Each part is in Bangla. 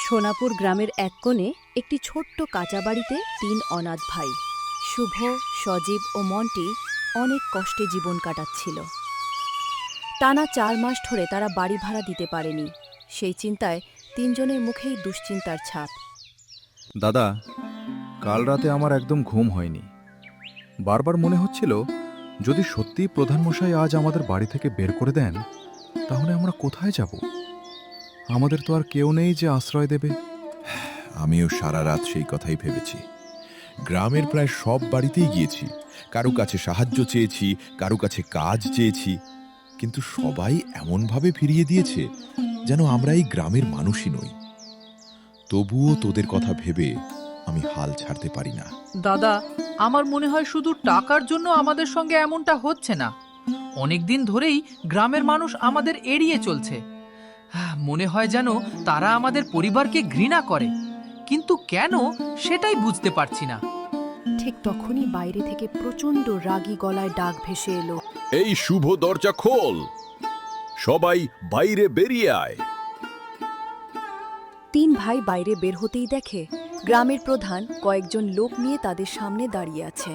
সোনাপুর গ্রামের এক কোণে একটি ছোট্ট কাঁচা বাড়িতে ৩ অনাথ ভাই শুভ, সজীব ও মন্টি অনেক কষ্টে জীবন কাটাচ্ছিল। টানা ৪ মাস ধরে তারা বাড়ি ভাড়া দিতে পারেনি। সেই চিন্তায় ৩ জনের মুখেই দুশ্চিন্তার ছাপ। দাদা, কাল রাতে আমার একদম ঘুম হয়নি। বারবার মনে হচ্ছিল, যদি সত্যিই প্রধানমশাই আজ আমাদের বাড়ি থেকে বের করে দেন, তাহলে আমরা কোথায় যাব? আমাদের তো আর কেউ নেই যে আশ্রয় দেবে। আমিও সারা রাত সেই কথাই ভেবেছি। গ্রামের প্রায় সব বাড়িতেই গিয়েছি, কারো কাছে সাহায্য চেয়েছি, কারো কাছে কাজ চেয়েছি, কিন্তু সবাই এমনভাবে ফিরিয়ে দিয়েছে যেন আমরা এই গ্রামের মানুষই নই। তবুও তোদের কথা ভেবে আমি হাল ছাড়তে পারি না। দাদা, আমার মনে হয় শুধু টাকার জন্য আমাদের সঙ্গে এমনটা হচ্ছে না। অনেকদিন ধরেই গ্রামের মানুষ আমাদের এড়িয়ে চলছে। মনে হয় যেন তারা আমাদের পরিবারকে ঘৃণা করে, কিন্তু কেন সেটাই বুঝতে পারছি না। ঠিক তখনই বাইরে থেকে প্রচণ্ড রাগী গলায় ডাক ভেসে এলো। এই শুভ, দরজা খোল, সবাই বাইরে বেরিয়ে আয়। ৩ ভাই বাইরে বের হতেই দেখে গ্রামের প্রধান কয়েকজন লোক নিয়ে তাদের সামনে দাঁড়িয়ে আছে।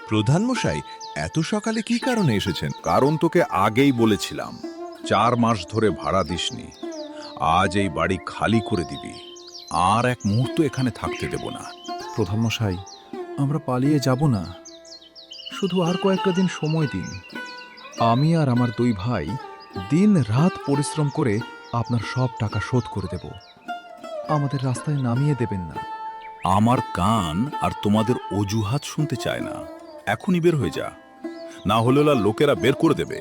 প্রধান মশাই, এত সকালে কি কারণে এসেছেন? কারণ তোকে আগেই বলেছিলাম, 4 মাস ধরে ভাড়া দিসনি। আজ এই বাড়ি খালি করে দিবি, আর এক মুহূর্ত এখানে থাকতে দেব না। প্রধানমশাই, আমরা পালিয়ে যাব না, শুধু আর কয়েকটা দিন সময় দিন। আমি আর আমার 2 ভাই দিন রাত পরিশ্রম করে আপনার সব টাকা শোধ করে দেব। আমাদের রাস্তায় নামিয়ে দেবেন না। আমার কান আর তোমাদের অজুহাত শুনতে চায় না। এখনই বের হয়ে যা, না হলে লোকেরা বের করে দেবে।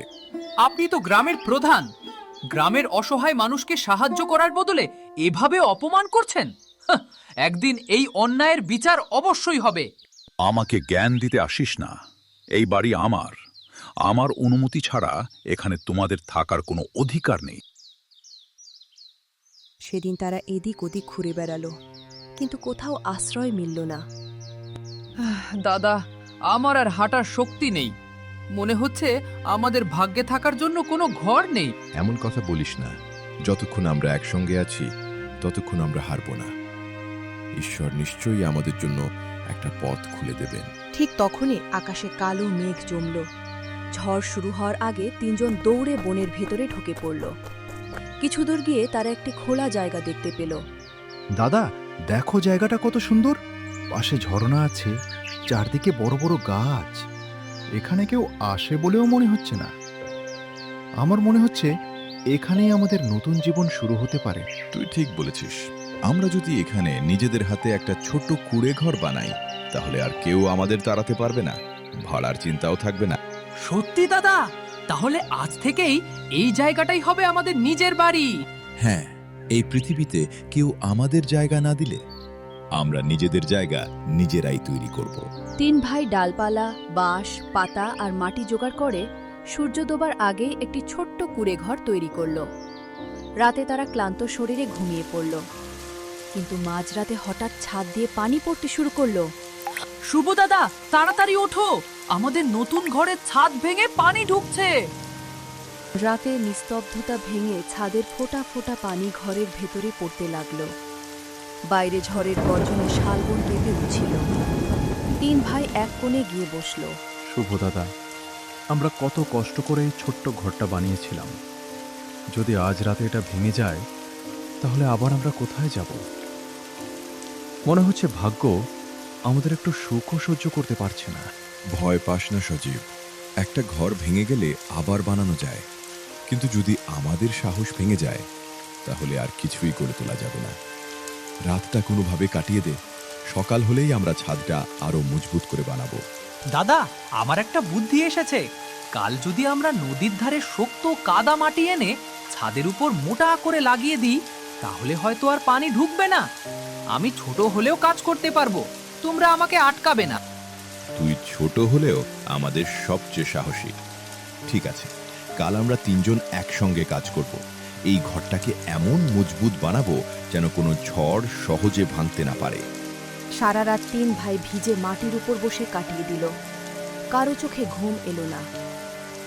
আপনি তো গ্রামের প্রধান, গ্রামের অসহায় মানুষকে সাহায্য করার বদলে এভাবে অপমান করছেন। একদিন এই অন্যায়ের বিচার অবশ্যই হবে। আমাকে জ্ঞান দিতে আসিস না। এই বাড়ি আমার, আমার অনুমতি ছাড়া এখানে তোমাদের থাকার কোনো অধিকার নেই। সেদিন তারা এদিক ওদিক ঘুরে বেড়ালো, কিন্তু কোথাও আশ্রয় মিলল না। দাদা, আমার আর হাঁটার শক্তি নেই। মনে হচ্ছে আমাদের ভাগ্যে থাকার জন্য কোনো ঘর নেই। এমন কথা বলিস না। যতক্ষণ আমরা একসঙ্গে আছি ততক্ষণ আমরা হারব না। ঈশ্বর নিশ্চয়ই আমাদের জন্য একটা পথ খুলে দেবেন। ঠিক তখনই আকাশে কালো মেঘ জমল। ঝড় শুরু হওয়ার আগে 3 জন দৌড়ে বনের ভেতরে ঢুকে পড়ল। কিছু দূর গিয়ে তারা একটি খোলা জায়গা দেখতে পেল। দাদা, দেখো জায়গাটা কত সুন্দর। পাশে ঝর্ণা আছে, চারদিকে বড় বড় গাছ। এখানে কেউ আসে বলেও মনে হচ্ছে না। আমার মনে হচ্ছে এখানেই আমাদের নতুন জীবন শুরু হতে পারে। তুই ঠিক বলেছিস। আমরা যদি এখানে নিজেদের হাতে একটা ছোট কুঁড়ে ঘর বানাই, তাহলে আর কেউ আমাদের তাড়াতে পারবে না, ভাড়ার চিন্তাও থাকবে না। সত্যি দাদা, তাহলে আজ থেকেই এই জায়গাটাই হবে আমাদের নিজের বাড়ি। হ্যাঁ, এই পৃথিবীতে কেউ আমাদের জায়গা না দিলে আমরা নিজেদের জায়গা নিজেরাই তৈরি করব। 3 ভাই ডালপালা, বাঁশ, পাতা আর মাটি জোগাড় করে সূর্য ডোবার আগেই একটি ছোট্ট কুঁড়ে ঘর তৈরি করল। রাতে তারা ক্লান্ত শরীরে ঘুমিয়ে পড়ল, কিন্তু মাঝরাতে হঠাৎ ছাদ দিয়ে পানি পড়তে শুরু করল। শুভ দাদা, তাড়াতাড়ি ওঠো, আমাদের নতুন ঘরের ছাদ ভেঙে পানি ঢুকছে। রাতে নিস্তব্ধতা ভেঙে ছাদের ফোঁটা ফোঁটা পানি ঘরের ভেতরে পড়তে লাগল। বাইরে ঝড়ের গর্জনে শালবন কেঁপে উঠছিল। 3 ভাই এক কোণে গিয়ে বসল। শুভ দাদা, আমরা কত কষ্ট করে এই ছোট্ট ঘরটা বানিয়েছিলাম। যদি আজ রাতে এটা ভেঙে যায়, তাহলে আবার আমরা কোথায় যাব? মনে হচ্ছে ভাগ্য আমাদের একটু সুখও সহ্য করতে পারছে না। ভয় পাস না সজীব, একটা ঘর ভেঙে গেলে আবার বানানো যায়, কিন্তু যদি আমাদের সাহস ভেঙে যায়, তাহলে আর কিছুই করে তোলা যাবে না। রাতটা কোনোভাবে কাটিয়ে দে, সকাল হলেই আমরা ছাদটা আরো মজবুত করে বানাবো। দাদা, আমার একটা বুদ্ধি এসেছে। কাল যদি আমরা নদীর ধারে শক্ত কাদা মাটি এনে ছাদের উপর মোটা করে লাগিয়ে দিই, তাহলে হয়তো আর পানি ঢুকবে না। আমি ছোট হলেও কাজ করতে পারবো, তোমরা আমাকে আটকাবে না। তুই ছোট হলেও আমাদের সবচেয়ে সাহসী। ঠিক আছে, কাল আমরা 3 জন একসঙ্গে কাজ করব। এই ঘরটাকে এমন মজবুত বানাবো যেন কোনো ঝড় সহজে ভাঙতে না পারে। সারা রাত 3 ভাই ভিজে মাটির উপর বসে কাটিয়ে দিল। কারো চোখে ঘুম এলো না।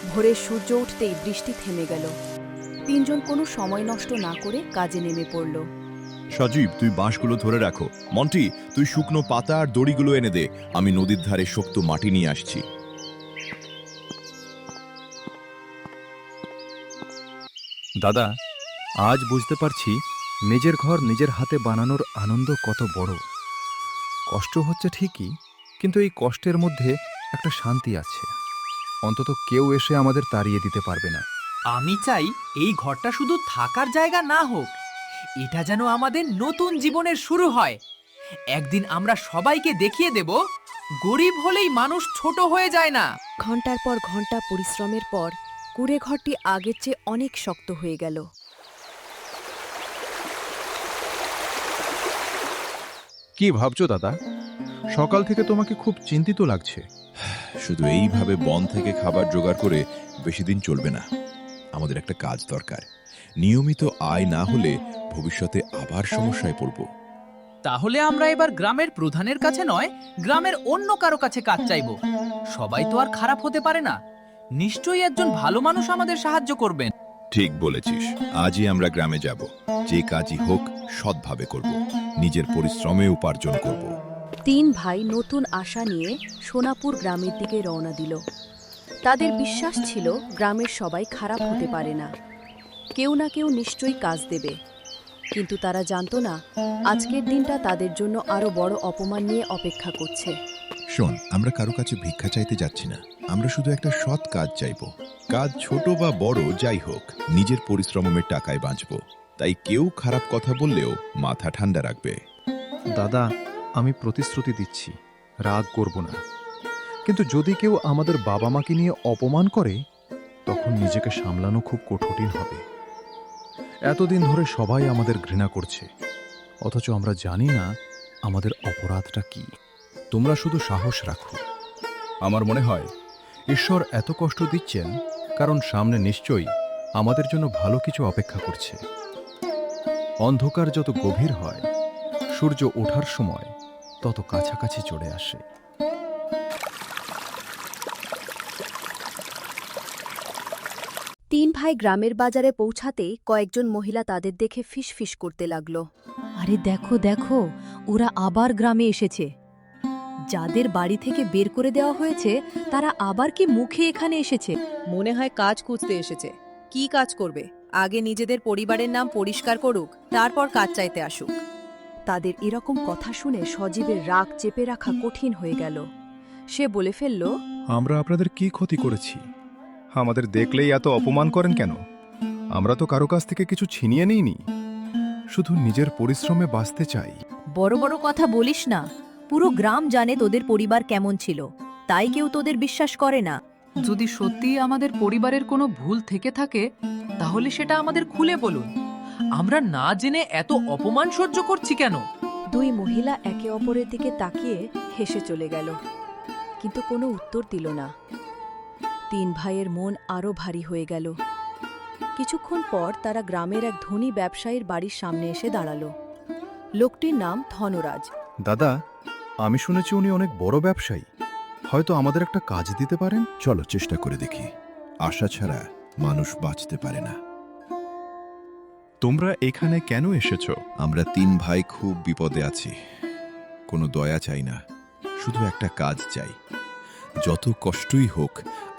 ভোরের সূর্য উঠতেই বৃষ্টি থেমে গেল। তিনজন কোনো সময় নষ্ট না করে কাজে নেমে পড়ল। সজীব, তুই বাঁশগুলো ধরে রাখো। মন্টি, তুই শুকনো পাতা আর দড়িগুলো এনে দে। আমি নদীর ধারে শক্ত মাটি নিয়ে আসছি। দাদা, আজ বুঝতে পারছি নিজের ঘর নিজের হাতে বানানোর আনন্দ কত বড়। কষ্ট হচ্ছে ঠিকই, কিন্তু এই কষ্টের মধ্যে একটা শান্তি আছে। অন্তত কেউ এসে আমাদের তাড়িয়ে দিতে পারবে না। আমি চাই এই ঘরটা শুধু থাকার জায়গা না হোক, এটা যেন আমাদের নতুন জীবনের শুরু হয়। একদিন আমরা সবাইকে দেখিয়ে দেব, গরিব হলেই মানুষ ছোট হয়ে যায় না। ঘন্টার পর ঘন্টা পরিশ্রমের পর কুঁড়ে ঘরটি আগের চেয়ে অনেক শক্ত হয়ে গেল। কি ভাবছো দাদা? সকাল থেকে তোমাকে খুব চিন্তিত লাগছে। শুধু এইভাবে বন থেকে খাবার জোগাড় করে বেশি দিন চলবে না। আমাদের একটা কাজ দরকার। নিয়মিত আয় না হলে ভবিষ্যতে আবার সমস্যায় পড়ব। তাহলে আমরা এবার গ্রামের প্রধানের কাছে নয়, গ্রামের অন্য কারো কাছে কাজ চাইব। সবাই তো আর খারাপ হতে পারে না। নিশ্চয়ই একজন ভালো মানুষ আমাদের সাহায্য করবেন। ঠিক বলেছিস। আজই আমরা গ্রামে যাব। যে কাজই হোক সৎভাবে করব। নিজের পরিশ্রমে উপার্জন করব। তিন ভাই নতুন আশা নিয়ে সোনাপুর গ্রামের দিকে রওনা দিল। তাদের বিশ্বাস ছিল গ্রামের সবাই খারাপ হতে পারে না, কেউ না কেউ নিশ্চয়ই কাজ দেবে। কিন্তু তারা জানতো না আজকের দিনটা তাদের জন্য আরো বড় অপমান নিয়ে অপেক্ষা করছে। শোন, আমরা কারো কাছে ভিক্ষা চাইতে যাচ্ছি না। আমরা শুধু একটা সৎ কাজ চাইব। কাজ ছোট বা বড় যাই হোক, নিজের পরিশ্রমের টাকায় বাঁচব। তাই কেউ খারাপ কথা বললেও মাথা ঠান্ডা রাখবে। দাদা, আমি প্রতিশ্রুতি দিচ্ছি, রাগ করব না। কিন্তু যদি কেউ আমাদের বাবা মাকে নিয়ে অপমান করে, তখন নিজেকে সামলানো খুব কঠিন হবে। এতদিন ধরে সবাই আমাদের ঘৃণা করছে, অথচ আমরা জানি না আমাদের অপরাধটা কি। তোমরা শুধু সাহস রাখো। আমার মনে হয় ঈশ্বর এত কষ্ট দিচ্ছেন কারণ সামনে নিশ্চয়ই আমাদের জন্য ভালো কিছু অপেক্ষা করছে। অন্ধকার যত গভীর হয়, সূর্য ওঠার সময় তত কাছাকাছি চলে আসে। তিন ভাই গ্রামের বাজারে পৌঁছাতেই কয়েকজন মহিলা তাদের দেখে ফিসফিস করতে লাগলো। আরে দেখো দেখো, ওরা আবার গ্রামে এসেছে। যাদের বাড়ি থেকে বের করে দেওয়া হয়েছে তারা আবার কি মুখে এখানে এসেছে? মনে হয় কাজ খুঁজতে এসেছে। কি কাজ করবে? আগে নিজেদের পরিবারের নাম পরিষ্কার করুক, তারপর কাজ চাইতে আসুক। তাদের এরকম কথা শুনে সজীবের রাগ চেপে রাখা কঠিন হয়ে গেল। সে বলে ফেলল, আমরা আপনাদের কি ক্ষতি করেছি? আমাদের দেখলেই এত অপমান করেন কেন? আমরা তো কারো কাছ থেকে কিছু ছিনিয়ে নিইনি, শুধু নিজের পরিশ্রমে বাঁচতে চাই। বড় বড় কথা বলিস না। পুরো গ্রাম জানে তোদের পরিবার কেমন ছিল, তাই কেউ তোদের বিশ্বাস করে না। যদি সত্যিই আমাদের পরিবারের কোনো ভুল থেকে থাকে, তাহলে সেটা আমাদের খুলে বলুন। আমরা না জেনে এত অপমান সহ্য করছি কেন? দুই মহিলা একে অপরের দিকে তাকিয়ে হেসে চলে গেল, কিন্তু কোনো উত্তর দিল না। তিন ভাইয়ের মন আরও ভারী হয়ে গেল। কিছুক্ষণ পর তারা গ্রামের এক ধনী ব্যবসায়ীর বাড়ির সামনে এসে দাঁড়াল। লোকটির নাম ধনরাজ। দাদা, আমি শুনেছি উনি অনেক বড় ব্যবসায়ী। হয়তো আমাদের একটা কাজ দিতে পারেন। চলো চেষ্টা করে দেখি। আশা ছাড়া মানুষ বাঁচতে পারে না। তোমরা এখানে কেন এসেছো? আমরা তিন ভাই খুব বিপদে আছি। কোনো দয়া চাই না, শুধু একটা কাজ চাই। যত কষ্টই হোক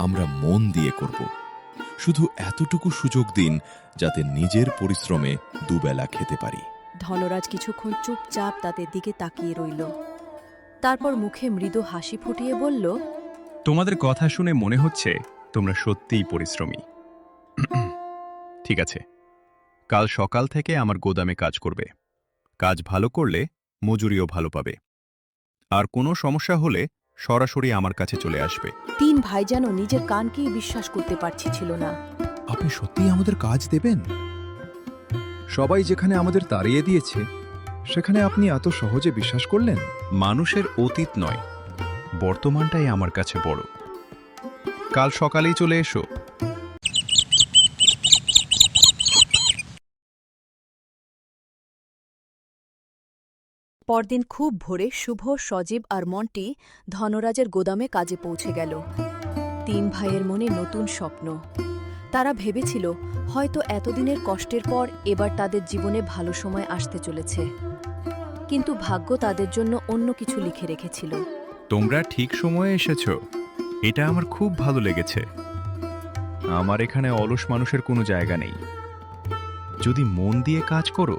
আমরা মন দিয়ে করব। শুধু এতটুকু সুযোগ দিন যাতে নিজের পরিশ্রমে দুবেলা খেতে পারি। ধনরাজ কিছুক্ষণ চুপচাপ তাদের দিকে তাকিয়ে রইল। তারপর মুখে মৃদু হাসি ফুটিয়ে বলল, তোমাদের কথা শুনে মনে হচ্ছে তোমরা সত্যিই পরিশ্রমী। ঠিক আছে, কাল সকাল থেকে আমার গোদামে কাজ করবে। কাজ ভালো করলে মজুরিও ভালো পাবে। আর কোনো সমস্যা হলে সরাসরি আমার কাছে চলে আসবে। তিন ভাই যেন নিজের কানকেই বিশ্বাস করতে পারছিল না। আপনি সত্যিই আমাদের কাজ দেবেন? সবাই যেখানে আমাদের তাড়িয়ে দিয়েছে, সেখানে আপনি এত সহজে বিশ্বাস করলেন? মানুষের অতীত নয়, বর্তমানটাই আমার কাছে বড়। কাল সকালেই চলে এসো। পরদিন খুব ভোরে শুভ, সজীব আর মন্টি ধনরাজের গোদামে কাজে পৌঁছে গেল। 3 ভাইয়ের মনে নতুন স্বপ্ন। তারা ভেবেছিল হয়তো এতদিনের কষ্টের পর এবার তাদের জীবনে ভালো সময় আসতে চলেছে। কিন্তু ভাগ্য তাদের জন্য অন্য কিছু লিখে রেখেছিল। তোমরা ঠিক সময়ে এসেছো, এটা আমার খুব ভালো লেগেছে। আমার এখানে অলস মানুষের কোনো জায়গা নেই। যদি মন দিয়ে কাজ করো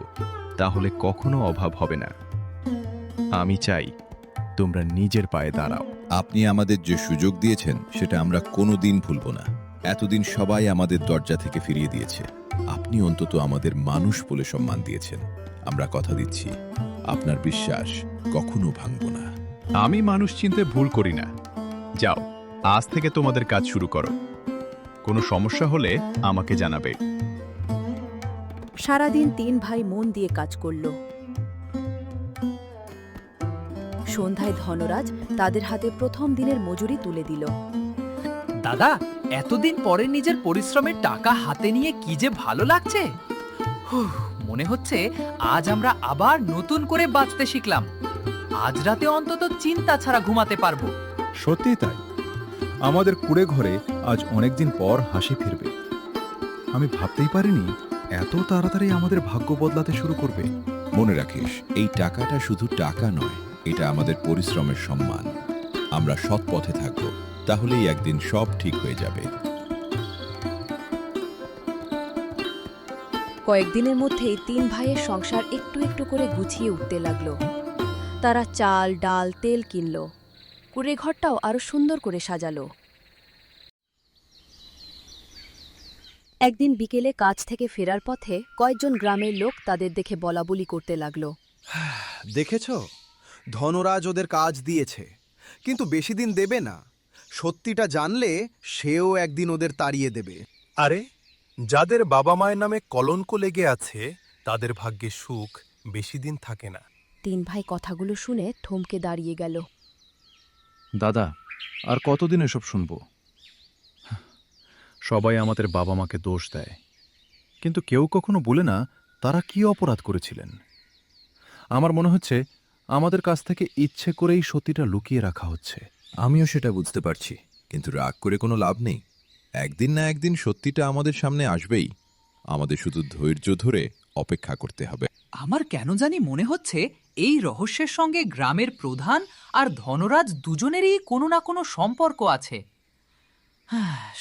তাহলে কখনো অভাব হবে না। আমি চাই তোমরা নিজের পায়ে দাঁড়াও। আপনি আমাদের যে সুযোগ দিয়েছেন সেটা আমরা কোনোদিন ভুলব না। এতদিন সবাই আমাদের দরজা থেকে ফিরিয়ে দিয়েছে, আপনি অন্তত আমাদের মানুষ বলে সম্মান দিয়েছেন। আমরা কথা দিচ্ছি আপনার বিশ্বাস কখনো ভাঙব না। আমি মানুষ চিনতে ভুল করি না। যাও, আজ থেকে তোমাদের কাজ শুরু করো। কোনো সমস্যা হলে আমাকে জানাবে। সারাদিন 3 ভাই মন দিয়ে কাজ করল। সন্ধ্যায় ধনরাজ তাদের হাতে প্রথম দিনের মজুরি তুলে দিল। দাদা, এতদিন পরে নিজের পরিশ্রমের টাকা হাতে নিয়ে কি যে ভালো লাগছে। মনে হচ্ছে আজ আমরা আবার নতুন করে বাঁচতে শিখলাম। আজ রাতে অন্তত চিন্তা ছাড়া ঘুমাতে পারবো। সত্যি তাই, আমাদের কুড়ে ঘরে আজ অনেকদিন পর হাসি ফিরবে। আমি ভাবতেই পারিনি এত তাড়াতাড়ি আমাদের ভাগ্য বদলাতে শুরু করবে। মনে রাখিস, এই টাকাটা শুধু টাকা নয়, এটা আমাদের পরিশ্রমের সম্মান। আমরা সৎ পথে থাকব, তাহলেই একদিন সব ঠিক হয়ে যাবে। কয়েকদিনের মধ্যেই 3 ভাইয়ের সংসার একটু একটু করে গুছিয়ে উঠতে লাগল। তারা চাল, ডাল, তেল কিনল। কুড়ে ঘরটাও আরো সুন্দর করে সাজালো। একদিন বিকেলে কাজ থেকে ফেরার পথে কয়েকজন গ্রামের লোক তাদের দেখে বলাবলি করতে লাগল। দেখেছ, ধনরাজ ওদের কাজ দিয়েছে, কিন্তু বেশি দিন দেবে না। সত্যিটা জানলে সেও একদিন ওদের তাড়িয়ে দেবে। আরে, যাদের বাবা মায়ের নামে কলঙ্ক লেগে আছে তাদের ভাগ্যে সুখ বেশি দিন থাকে না। 3 ভাই কথাগুলো শুনে থমকে দাঁড়িয়ে গেল। দাদা, আর কতদিন এসব শুনবো? সবাই আমাদের বাবা মাকে দোষ দেয়, কিন্তু কেউ কখনো বলে না তারা কি অপরাধ করেছিলেন। আমার মনে হচ্ছে আমাদের কাছ থেকে ইচ্ছে করেই সত্যিটা লুকিয়ে রাখা হচ্ছে। আমিও সেটা বুঝতে পারছি, কিন্তু রাগ করে কোনো লাভ নেই। একদিন না একদিন সত্যিটা আমাদের সামনে আসবেই। আমাদের শুধু ধৈর্য ধরে অপেক্ষা করতে হবে। আমার কেন জানি মনে হচ্ছে এই রহস্যের সঙ্গে গ্রামের প্রধান আর ধনরাজ দুজনেরই কোনো না কোনো সম্পর্ক আছে।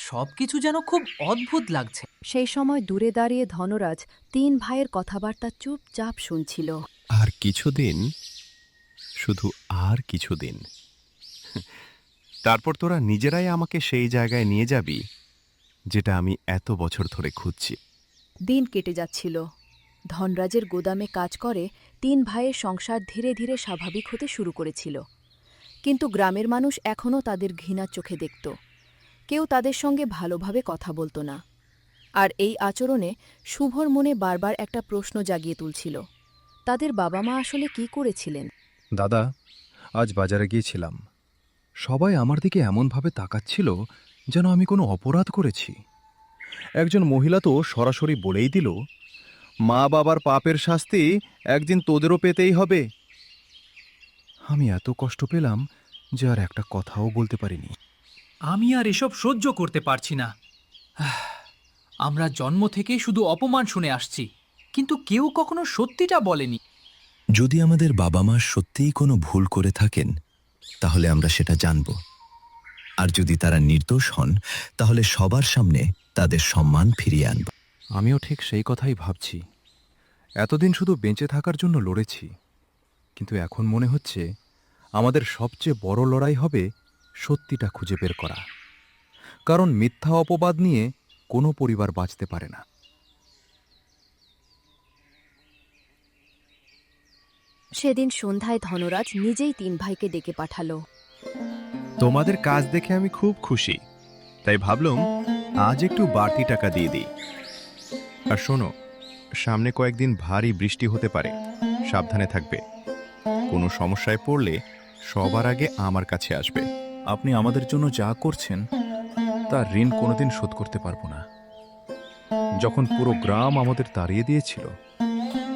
সবকিছু যেন খুব অদ্ভুত লাগছে। সেই সময় দূরে দাঁড়িয়ে ধনরাজ 3 ভাইয়ের কথাবার্তা চুপচাপ শুনছিল। আর কিছুদিন, শুধু আর কিছুদিন, তারপর তোরা নিজেরাই আমাকে সেই জায়গায় নিয়ে যাবি যেটা আমি এত বছর ধরে খুঁজছি। দিন কেটে যাচ্ছিল। ধনরাজের গোদামে কাজ করে 3 ভাইয়ের সংসার ধীরে ধীরে স্বাভাবিক হতে শুরু করেছিল। কিন্তু গ্রামের মানুষ এখনও তাদের ঘৃণার চোখে দেখত। কেউ তাদের সঙ্গে ভালোভাবে কথা বলতো না। আর এই আচরণে শুভর মনে বারবার একটা প্রশ্ন জাগিয়ে তুলছিল, তাদের বাবা মা আসলে কি করেছিলেন। দাদা, আজ বাজারে গিয়েছিলাম। সবাই আমার দিকে এমনভাবে তাকাচ্ছিল যেন আমি কোনো অপরাধ করেছি। একজন মহিলা তো সরাসরি বলেই দিল, মা বাবার পাপের শাস্তি একদিন তোদেরও পেতেই হবে। আমি এত কষ্ট পেলাম যে আর একটা কথাও বলতে পারিনি। আমি আর এসব সহ্য করতে পারছি না। আমরা জন্ম থেকে শুধু অপমান শুনে আসছি, কিন্তু কেউ কখনো সত্যিটা বলেনি। যদি আমাদের বাবা মা সত্যিই কোনো ভুল করে থাকেন তাহলে আমরা সেটা জানব। আর যদি তারা নির্দোষ হন তাহলে সবার সামনে তাদের সম্মান ফিরিয়ে আনব। আমিও ঠিক সেই কথাই ভাবছি। এতদিন শুধু বেঁচে থাকার জন্য লড়েছি, কিন্তু এখন মনে হচ্ছে আমাদের সবচেয়ে বড় লড়াই হবে সত্যিটা খুঁজে বের করা। কারণ মিথ্যা অপবাদ নিয়ে কোনো পরিবার বাঁচতে পারে না। সেদিন সন্ধ্যায় ধনরাজ নিজেই 3 ভাইকে ডেকে পাঠালো। তোমাদের কাজ দেখে আমি খুব খুশি, তাই ভাবলাম আজ একটু বাড়তি টাকা দিয়ে দিই। আর শোনো, সামনে কয়েকদিন ভারী বৃষ্টি হতে পারে, সাবধানে থাকবে। কোনো সমস্যায় পড়লে সবার আগে আমার কাছে আসবে। আপনি আমাদের জন্য যা করছেন তার ঋণ কোনোদিন শোধ করতে পারবো না। যখন পুরো গ্রাম আমাদের তাড়িয়ে দিয়েছিল,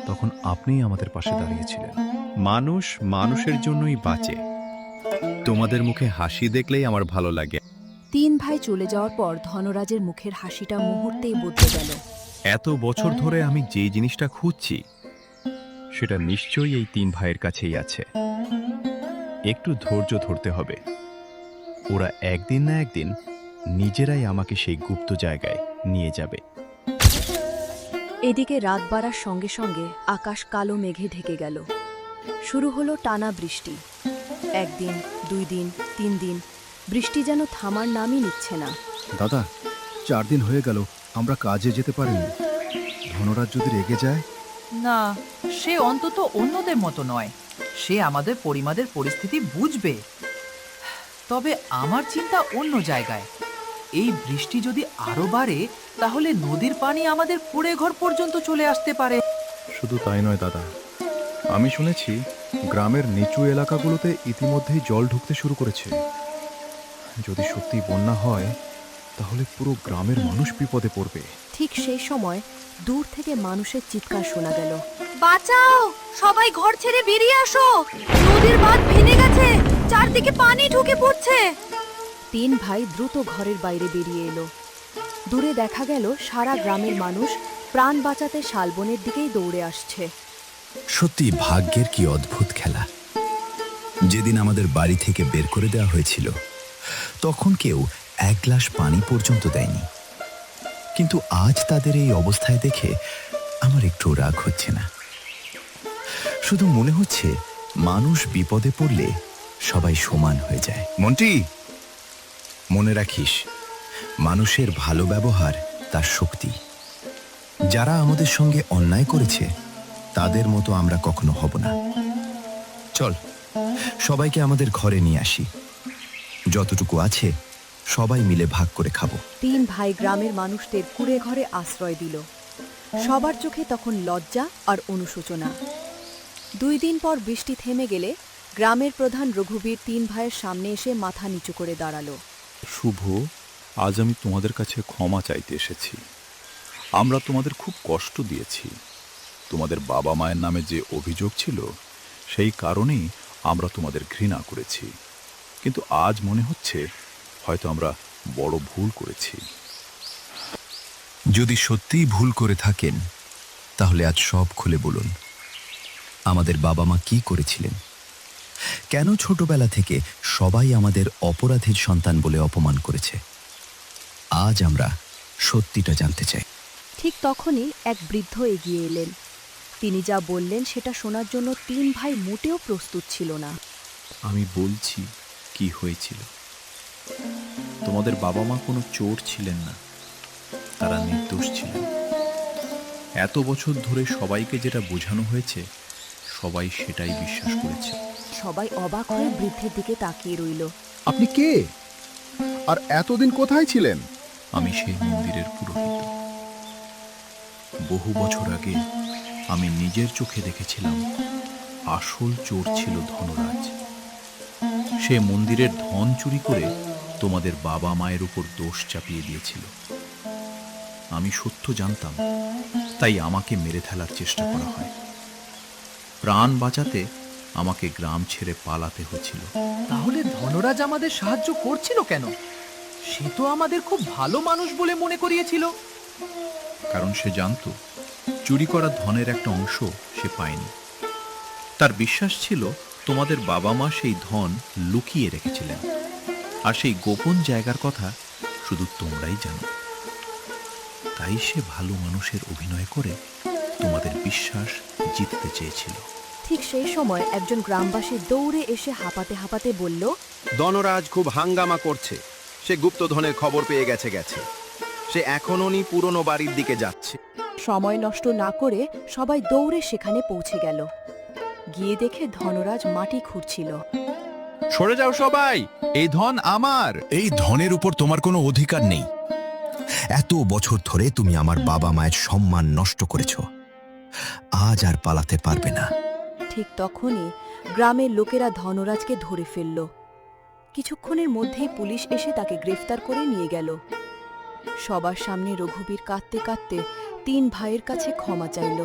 তখন আপনিই আমাদের পাশে দাঁড়িয়েছিলেন। মানুষ মানুষের জন্যই বাঁচে। তোমাদের মুখে হাসি দেখলেই আমার ভালো লাগে। তিন ভাই চলে যাওয়ার পর ধনরাজের মুখের হাসিটা মুহূর্তেই বদলে গেল। এত বছর ধরে আমি যেই জিনিসটা খুঁজছি সেটা নিশ্চয়ই এই তিন ভাইয়ের কাছেই আছে। একটু ধৈর্য ধরতে হবে। ওরা একদিন না একদিন নিজেরাই আমাকে সেই গুপ্ত জায়গায় নিয়ে যাবে। এদিকে রাত বাড়ার সঙ্গে সঙ্গে আকাশ কালো মেঘে ঢেকে গেল। শুরু হলো টানা বৃষ্টি। একদিন, 2 দিন, 3 দিন, বৃষ্টি যেন থামার নামই নিচ্ছে না। দাদা, 4 দিন হয়ে গেল আমরা কাজে যেতে পারিনি। ধনরাজ যদি রেগে যায়? না, সে অন্তত অন্যদের মতো নয়। সে আমাদের পরিবারের পরিস্থিতি বুঝবে। তবে আমার চিন্তা অন্য জায়গায়। এই বৃষ্টি যদি আরো বাড়ে তাহলে নদীর পানি আমাদের কুড়ে ঘর পর্যন্ত চলে আসতে পারে। শুধু তাই নয় দাদা, আমি শুনেছি গ্রামের নিচু এলাকাগুলোতে ইতিমধ্যেই জল ঢুকতে শুরু করেছে। যদি সত্যি বন্যা হয় তাহলে পুরো গ্রামের মানুষ বিপদে পড়বে। ঠিক সেই সময় দূর থেকে মানুষের চিৎকার শোনা গেল। বাঁচাও, সবাই ঘর ছেড়ে বেরিয়ে আসো, নদীর বাঁধ ভেঙে গেছে, চারদিকে পানি ঢুকে পড়ছে। তিন ভাই দ্রুত ঘরের বাইরে বেরিয়ে এলো। দূরে দেখা গেল সারা গ্রামের মানুষ প্রাণ বাঁচাতে শালবনের দিকেই দৌড়ে আসছে। সত্যি ভাগ্যের কি অদ্ভুত খেলা। যেদিন আমাদের বাড়ি থেকে বের করে দেওয়া হয়েছিল তখন কেউ 1 গ্লাস পানি পর্যন্ত দেয়নি, কিন্তু আজ তাদের এই অবস্থায় দেখে আমার একটু রাগ হচ্ছে না। শুধু মনে হচ্ছে মানুষ বিপদে পড়লে সবাই সমান হয়ে যায়। মন্টি, মনে রাখিস, মানুষের ভালো ব্যবহার তার শক্তি। যারা আমাদের সঙ্গে অন্যায় করেছে তাদের মতো আমরা কখনো হব না। চল, সবাইকে আমাদের ঘরে নিয়ে আসি। যতটুকু আছে সবাই মিলে ভাগ করে খাবো। তিন ভাই গ্রামের মানুষদের কুড়ে ঘরে আশ্রয় দিল। সবার চোখে তখন লজ্জা আর অনুশোচনা। 2 দিন পর বৃষ্টি থেমে গেলে গ্রামের প্রধান রঘুবীর তিন ভাইয়ের সামনে এসে মাথা নিচু করে দাঁড়ালো। শুভ, আজ আমি তোমাদের কাছে ক্ষমা চাইতে এসেছি। আমরা তোমাদের খুব কষ্ট দিয়েছি। তোমাদের বাবা মায়ের নামে যে অভিযোগ ছিল সেই কারণেই আমরা তোমাদের ঘৃণা করেছি, কিন্তু আজ মনে হচ্ছে হয়তো আমরা বড় ভুল করেছি। যদি সত্যিই ভুল করে থাকেন তাহলে আজ সব খুলে বলুন। আমাদের বাবা মা কি করেছিলেন? কেন ছোটবেলা থেকে সবাই আমাদের অপরাধীর সন্তান বলে অপমান করেছে? আজ আমরা সত্যিটা জানতে চাই। ঠিক তখনই এক বৃদ্ধ এগিয়ে এলেন। তিনি যা বললেন সেটা শোনার জন্য তিন ভাই মোটেও প্রস্তুত ছিল না। আমি বলছি কি হয়েছিল। তোমাদের বাবা মা কোনো চোর ছিলেন না, তারা নির্দোষ ছিলেন। এত বছর ধরে সবাইকে যেটা বোঝানো হয়েছে সবাই সেটাই বিশ্বাস করেছে। সবাই অবাক হয়ে বৃদ্ধের দিকে তাকিয়ে রইল। আপনি কে? আর এতদিন কোথায় ছিলেন? আমি সেই মন্দিরের পুরোহিত। বহু বছর আগে আমি নিজের চোখে দেখেছিলাম আসল চোর ছিল ধনরাজ। সে মন্দিরের ধন চুরি করে তোমাদের বাবা মায়ের উপর দোষ চাপিয়ে দিয়েছিল। আমি সত্য জানতাম, তাই আমাকে মেরে ফেলার চেষ্টা করা হয়। প্রাণ বাঁচাতে আমাকে গ্রাম ছেড়ে পালাতে হয়েছিল। তাহলে ধনরাজ আমাদের সাহায্য করছিল কেন? সে তো আমাদের খুব ভালো মানুষ বলে মনে করিয়েছিল। কারণ সে জানত চুরি করা ধনের একটা অংশ সে পায়নি। তার বিশ্বাস ছিল তোমাদের বাবা মা সেই ধন লুকিয়ে রেখেছিলেন, আর সেই গোপন জায়গার কথা শুধু তোমরাই জানো। তাই সে ভালো মানুষের অভিনয় করে তোমাদের বিশ্বাস জিততে চেয়েছিল। ঠিক সেই সময় একজন গ্রামবাসী দৌড়ে এসে হাঁপাতে হাঁপাতে বলল, ধনরাজ খুব হাঙ্গামা করছে। সে গুপ্তধনের খবর পেয়ে গেছে। সে এখনই পুরনো বাড়ির দিকে যাচ্ছে। সময় নষ্ট না করে সবাই দৌড়ে সেখানে পৌঁছে গেল। গিয়ে দেখে ধনরাজ মাটি খুঁড়ছিল। সরে যাও সবাই, এই ধন আমার। এই ধনের উপর তোমার কোনো অধিকার নেই। এত বছর ধরে তুমি আমার বাবা মায়ের সম্মান নষ্ট করেছ। আজ আর পালাতে পারবে না। ঠিক তখনই গ্রামের লোকেরা ধনরাজকে ধরে ফেলল। কিছুক্ষণের মধ্যেই পুলিশ এসে তাকে গ্রেফতার করে নিয়ে গেল। সবার সামনে রঘুবীর কাঁদতে কাঁদতে তিন ভাইয়ের কাছে ক্ষমা চাইল।